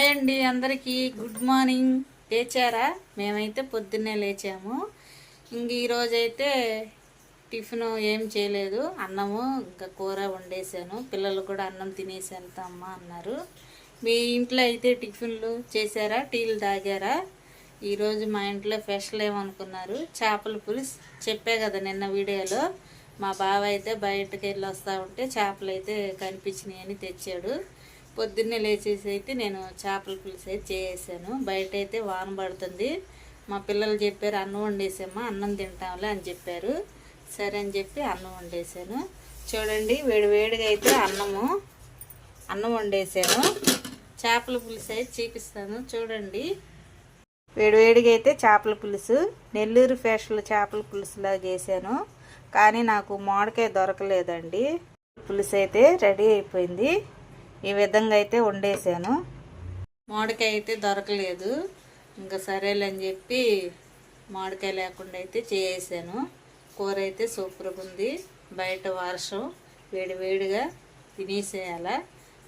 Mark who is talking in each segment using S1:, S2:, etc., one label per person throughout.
S1: Hi అండి అందరికీ good morning. లేచారా? మేమైతే పొద్దున్నే లేచాము. ఈరోజైతే టిఫిన్ ఏం చేయలేదు, అన్నము ఇంకా కూర వండేసాను. పిల్లలు కూడా అన్నం తినేసి వెళ్తామా అన్నారు. మీ ఇంట్లో అయితే టిఫిన్లు చేశారా? టీలు తాగారా? ఈరోజు మా ఇంట్లో స్పెషల్ ఏమనుకున్నారు, చేపల పులుసు. చెప్పే కదా నిన్న వీడియోలో. మా బావ అయితే బయటకు వెళ్ళి వస్తూ ఉంటే చేపలు అయితే కనిపించినాయి అని తెచ్చాడు. పొద్దున్నే లేచేసి అయితే నేను చేపల పులుసు అయితే చేసాను. బయట అయితే వాన పడుతుంది. మా పిల్లలు చెప్పారు అన్నం వండేసామా, అన్నం తింటాంలే అని చెప్పారు. సరే అని చెప్పి అన్నం వండేసాను. చూడండి, వేడివేడిగా అయితే అన్నం వండేసాను. చేపల పులుసు అయితే చూపిస్తాను చూడండి. వేడివేడిగా అయితే చేపల పులుసు, నెల్లూరు స్పెషల్ చేపల పులుసులా చేశాను. కానీ నాకు మామిడికాయ దొరకలేదండి. పులుసు అయితే రెడీ అయిపోయింది. ఈ విధంగా అయితే వండేసాను. మామిడికాయ అయితే దొరకలేదు, ఇంకా సరేలేని చెప్పి మామిడికాయ లేకుండా అయితే చేసాను. కూర అయితే సూపర్గా ఉంది. బయట వర్షం, వేడివేడిగా తినేసేయాల.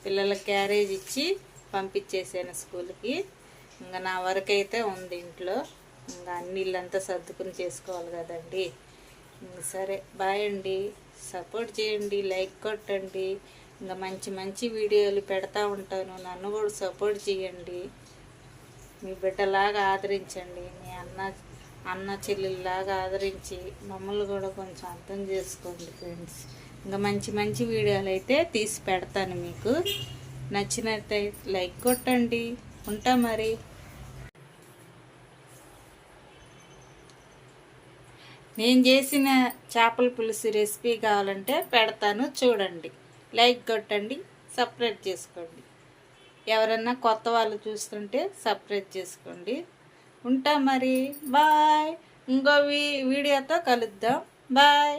S1: పిల్లలకి క్యారేజ్ ఇచ్చి పంపించేసాను స్కూల్కి. ఇంకా నా వరకు అయితే ఉంది ఇంట్లో. ఇంకా అన్ని ఇల్లంతా సర్దుకుని చేసుకోవాలి కదండి. సరే బాయ్ అండి. సపోర్ట్ చేయండి, లైక్ కొట్టండి. ఇంకా మంచి మంచి వీడియోలు పెడతా ఉంటాను. నన్ను కూడా సపోర్ట్ చేయండి. మీ బిడ్డలాగా ఆదరించండి. మీ అన్న చెల్లెల్లాగా ఆదరించి మమ్మల్ని కూడా కొంచెం అర్థం చేసుకోండి ఫ్రెండ్స్. ఇంకా మంచి మంచి వీడియోలు అయితే తీసి పెడతాను. మీకు నచ్చినట్లయితే లైక్ కొట్టండి. ఉంటా మరి. నేను చేసిన చేపల పులుసు రెసిపీ కావాలంటే పెడతాను, చూడండి. లైక్ కొట్టండి, సబ్స్క్రైబ్ చేసుకోండి. ఎవరన్నా కొత్త వాళ్ళు చూస్తుంటే సబ్స్క్రైబ్ చేసుకోండి. ఉంటా మరి. బాయ్. ఇంకో వీడియోతో కలుద్దాం. బాయ్.